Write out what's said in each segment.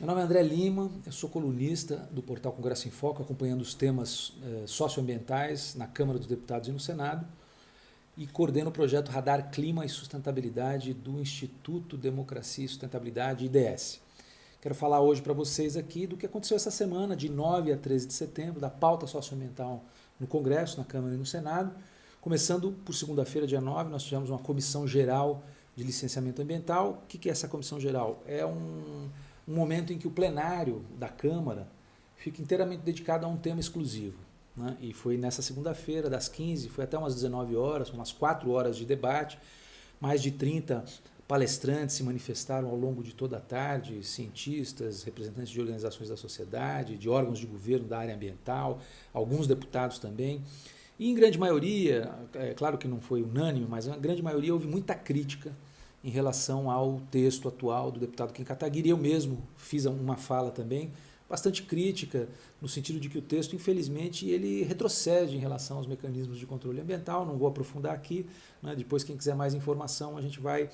Meu nome é André Lima, eu sou colunista do portal Congresso em Foco, acompanhando os temas socioambientais na Câmara dos Deputados e no Senado, e coordeno o projeto Radar Clima e Sustentabilidade do Instituto Democracia e Sustentabilidade, IDS. Quero falar hoje para vocês aqui do que aconteceu essa semana, de 9 a 13 de setembro, da pauta socioambiental no Congresso, na Câmara e no Senado. Começando por segunda-feira, dia 9, nós tivemos uma comissão geral de licenciamento ambiental. O que é essa comissão geral? É um momento em que o plenário da Câmara fica inteiramente dedicado a um tema exclusivo, né? E foi nessa segunda-feira, das 15, foi até umas 19 horas, umas 4 horas de debate, mais de 30 palestrantes se manifestaram ao longo de toda a tarde, cientistas, representantes de organizações da sociedade, de órgãos de governo da área ambiental, alguns deputados também. E em grande maioria, é claro que não foi unânime, mas na grande maioria houve muita crítica em relação ao texto atual do deputado Kim Kataguiri. Eu mesmo fiz uma fala também, bastante crítica, no sentido de que o texto, infelizmente, ele retrocede em relação aos mecanismos de controle ambiental. Não vou aprofundar aqui, né? Depois, quem quiser mais informação, a gente vai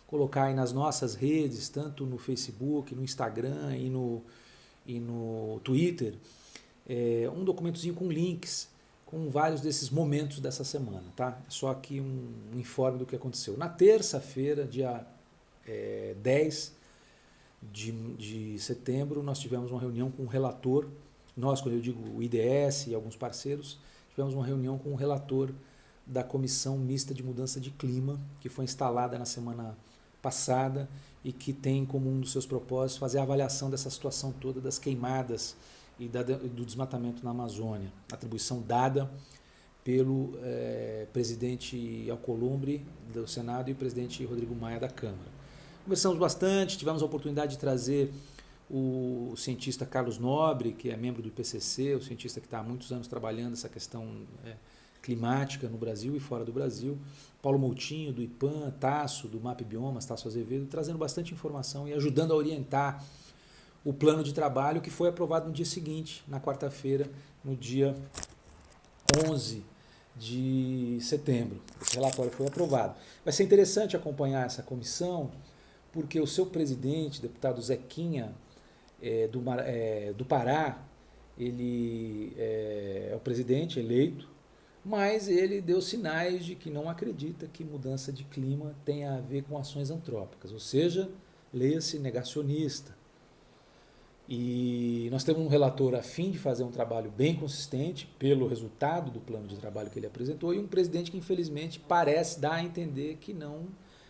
colocar aí nas nossas redes, tanto no Facebook, no Instagram e no Twitter, um documentozinho com links, com vários desses momentos dessa semana, tá? Só aqui um informe do que aconteceu. Na terça-feira, dia 10 de setembro, nós tivemos uma reunião com o relator, nós, quando eu digo o IDS e alguns parceiros, tivemos uma reunião com o relator da Comissão Mista de Mudança de Clima, que foi instalada na semana passada e que tem como um dos seus propósitos fazer a avaliação dessa situação toda das queimadas e do desmatamento na Amazônia, atribuição dada pelo presidente Alcolumbre do Senado e o presidente Rodrigo Maia da Câmara. Conversamos bastante, tivemos a oportunidade de trazer o cientista Carlos Nobre, que é membro do IPCC, o cientista que está há muitos anos trabalhando essa questão climática no Brasil e fora do Brasil, Paulo Moutinho, do IPAN, Tasso, do MAP Biomas, Tasso Azevedo, trazendo bastante informação e ajudando a orientar o plano de trabalho que foi aprovado no dia seguinte, na quarta-feira, no dia 11 de setembro. Esse relatório foi aprovado. Vai ser interessante acompanhar essa comissão, porque o seu presidente, deputado Zequinha, do Pará, ele é o presidente eleito, mas ele deu sinais de que não acredita que mudança de clima tenha a ver com ações antrópicas, ou seja, leia-se negacionista. E nós temos um relator a fim de fazer um trabalho bem consistente pelo resultado do plano de trabalho que ele apresentou e um presidente que infelizmente parece dar a entender que não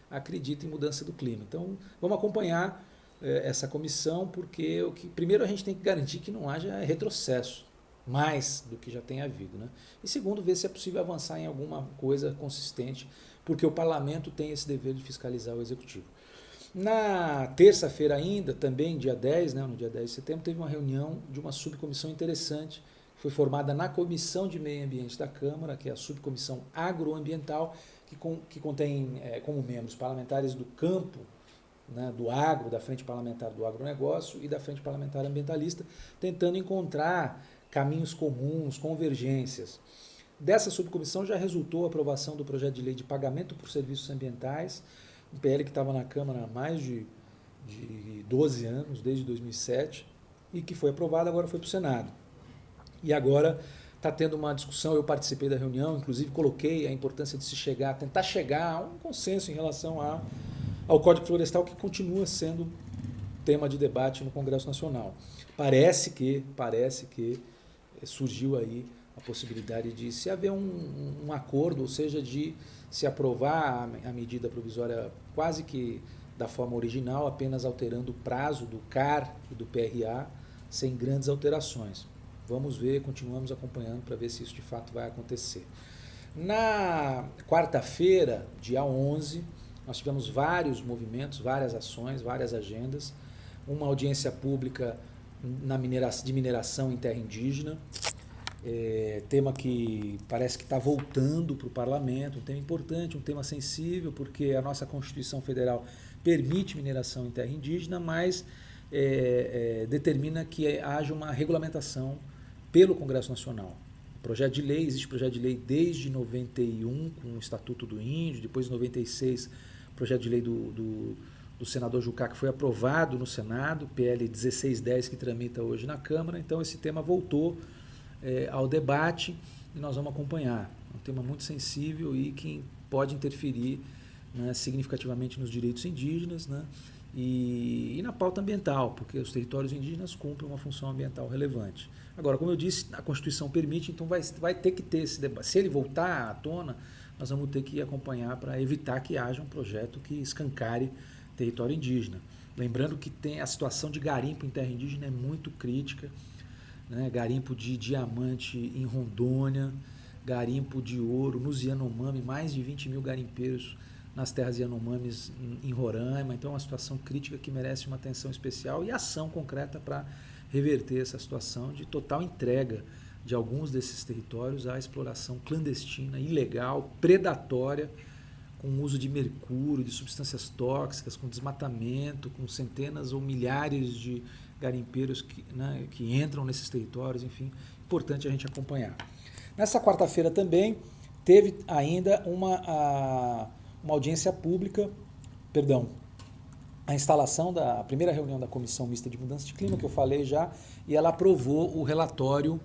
acredita em mudança do clima. Então vamos acompanhar essa comissão, porque primeiro a gente tem que garantir que não haja retrocesso mais do que já tem havido, né? E segundo, ver se é possível avançar em alguma coisa consistente, porque o parlamento tem esse dever de fiscalizar o executivo. Na terça-feira ainda, também dia 10, né, no dia 10 de setembro, teve uma reunião de uma subcomissão interessante, que foi formada na Comissão de Meio Ambiente da Câmara, que é a subcomissão agroambiental, que contém como membros parlamentares do campo, né, do agro, da Frente Parlamentar do Agronegócio e da Frente Parlamentar Ambientalista, tentando encontrar caminhos comuns, convergências. Dessa subcomissão já resultou a aprovação do projeto de lei de pagamento por serviços ambientais, um PL que estava na Câmara há mais de 12 anos, desde 2007, e que foi aprovado, agora foi para o Senado. E agora está tendo uma discussão, eu participei da reunião, inclusive coloquei a importância de tentar chegar a um consenso em relação ao Código Florestal, que continua sendo tema de debate no Congresso Nacional. Parece que surgiu aí a possibilidade de se haver um acordo, ou seja, de se aprovar a medida provisória quase que da forma original, apenas alterando o prazo do CAR e do PRA, sem grandes alterações. Vamos ver, continuamos acompanhando para ver se isso de fato vai acontecer. Na quarta-feira, dia 11, nós tivemos vários movimentos, várias ações, várias agendas, uma audiência pública de mineração em terra indígena, tema que parece que está voltando para o parlamento, um tema importante, um tema sensível, porque a nossa Constituição Federal permite mineração em terra indígena, mas determina que haja uma regulamentação pelo Congresso Nacional. Existe projeto de lei desde 91, com o Estatuto do Índio, depois em 96, projeto de lei do do senador Jucá, que foi aprovado no Senado, PL 1610, que tramita hoje na Câmara. Então, esse tema voltou ao debate e nós vamos acompanhar. É um tema muito sensível e que pode interferir, né, significativamente nos direitos indígenas, né, e na pauta ambiental, porque os territórios indígenas cumprem uma função ambiental relevante. Agora, como eu disse, a Constituição permite, então vai ter que ter esse debate. Se ele voltar à tona, nós vamos ter que acompanhar para evitar que haja um projeto que escancare território indígena. Lembrando que tem a situação de garimpo em terra indígena é muito crítica, né? Garimpo de diamante em Rondônia, garimpo de ouro nos Yanomami, mais de 20 mil garimpeiros nas terras Yanomamis em Roraima. Então é uma situação crítica que merece uma atenção especial e ação concreta para reverter essa situação de total entrega de alguns desses territórios à exploração clandestina, ilegal, predatória, com o uso de mercúrio, de substâncias tóxicas, com desmatamento, com centenas ou milhares de garimpeiros que entram nesses territórios, enfim, importante a gente acompanhar. Nessa quarta-feira também teve ainda uma audiência pública, a instalação da primeira reunião da Comissão Mista de Mudança de Clima, que eu falei já, e ela aprovou o relatório,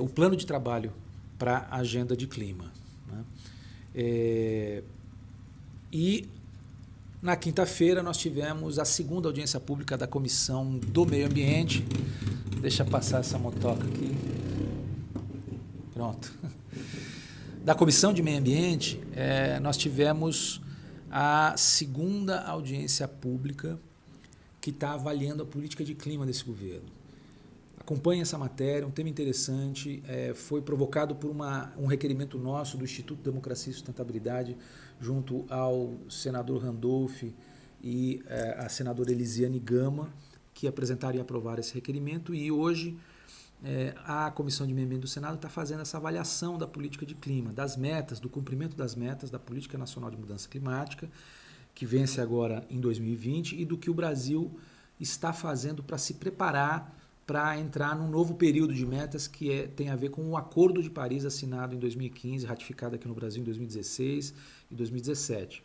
o plano de trabalho para a agenda de clima, né? E na quinta-feira nós tivemos a segunda audiência pública da Comissão do Meio Ambiente. Deixa passar essa motoca aqui. Pronto. Da Comissão de Meio Ambiente, nós tivemos a segunda audiência pública que está avaliando a política de clima desse governo. Acompanhe essa matéria, um tema interessante, foi provocado por um requerimento nosso do Instituto Democracia e Sustentabilidade, junto ao senador Randolph e a senadora Elisiane Gama, que apresentaram e aprovaram esse requerimento, e hoje a Comissão de Meio Ambiente do Senado está fazendo essa avaliação da política de clima, das metas, do cumprimento das metas da Política Nacional de Mudança Climática, que vence agora em 2020, e do que o Brasil está fazendo para se preparar para entrar num novo período de metas que tem a ver com o Acordo de Paris assinado em 2015, ratificado aqui no Brasil em 2016 e 2017.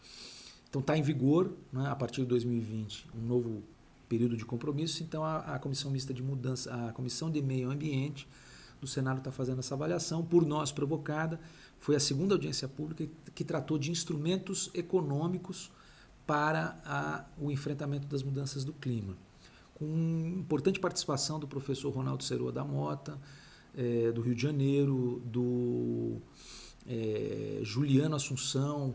Então está em vigor, né, a partir de 2020, um novo período de compromisso. Então a Comissão Mista de Mudança, a Comissão de Meio Ambiente do Senado está fazendo essa avaliação, por nós provocada. Foi a segunda audiência pública que tratou de instrumentos econômicos para o enfrentamento das mudanças do clima, com importante participação do professor Ronaldo Ceroa da Mota, do Rio de Janeiro, do Juliano Assunção,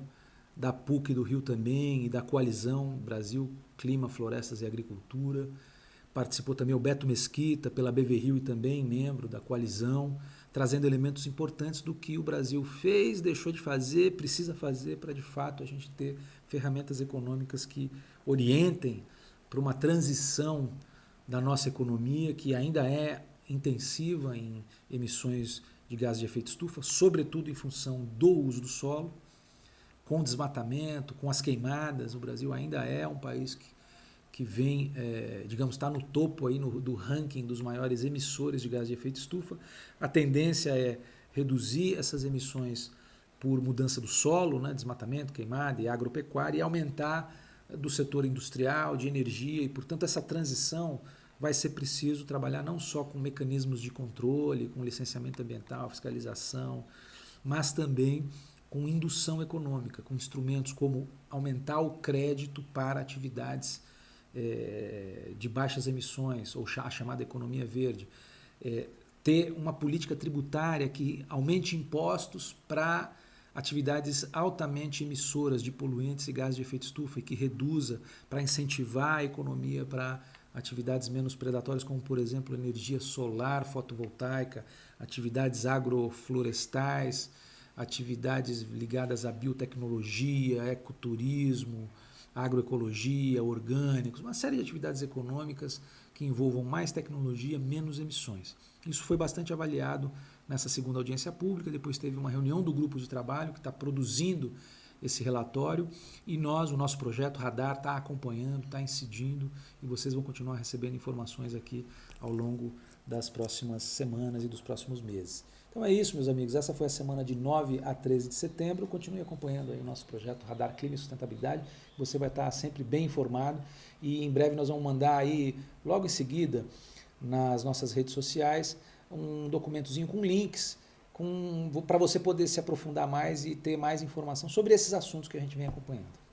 da PUC do Rio também, e da Coalizão Brasil, Clima, Florestas e Agricultura. Participou também o Beto Mesquita, pela BV Rio, e também membro da Coalizão, trazendo elementos importantes do que o Brasil fez, deixou de fazer, precisa fazer para, de fato, a gente ter ferramentas econômicas que orientem para uma transição da nossa economia, que ainda é intensiva em emissões de gases de efeito estufa, sobretudo em função do uso do solo, com o desmatamento, com as queimadas. O Brasil ainda é um país que vem, está no topo aí do ranking dos maiores emissores de gases de efeito estufa. A tendência é reduzir essas emissões por mudança do solo, né, desmatamento, queimada e agropecuária, e aumentar do setor industrial, de energia, e, portanto, essa transição vai ser preciso trabalhar não só com mecanismos de controle, com licenciamento ambiental, fiscalização, mas também com indução econômica, com instrumentos como aumentar o crédito para atividades de baixas emissões, ou a chamada economia verde, ter uma política tributária que aumente impostos para atividades altamente emissoras de poluentes e gases de efeito estufa, e que reduza, para incentivar a economia para atividades menos predatórias, como, por exemplo, energia solar, fotovoltaica, atividades agroflorestais, atividades ligadas à biotecnologia, ecoturismo, agroecologia, orgânicos, uma série de atividades econômicas que envolvam mais tecnologia, menos emissões. Isso foi bastante avaliado nessa segunda audiência pública. Depois teve uma reunião do grupo de trabalho que está produzindo esse relatório e nós, o nosso projeto Radar, está acompanhando, está incidindo e vocês vão continuar recebendo informações aqui ao longo das próximas semanas e dos próximos meses. Então é isso, meus amigos. Essa foi a semana de 9 a 13 de setembro. Continue acompanhando aí o nosso projeto Radar Clima e Sustentabilidade. Você vai estar sempre bem informado e em breve nós vamos mandar aí, logo em seguida, nas nossas redes sociais, um documentozinho com links para você poder se aprofundar mais e ter mais informação sobre esses assuntos que a gente vem acompanhando.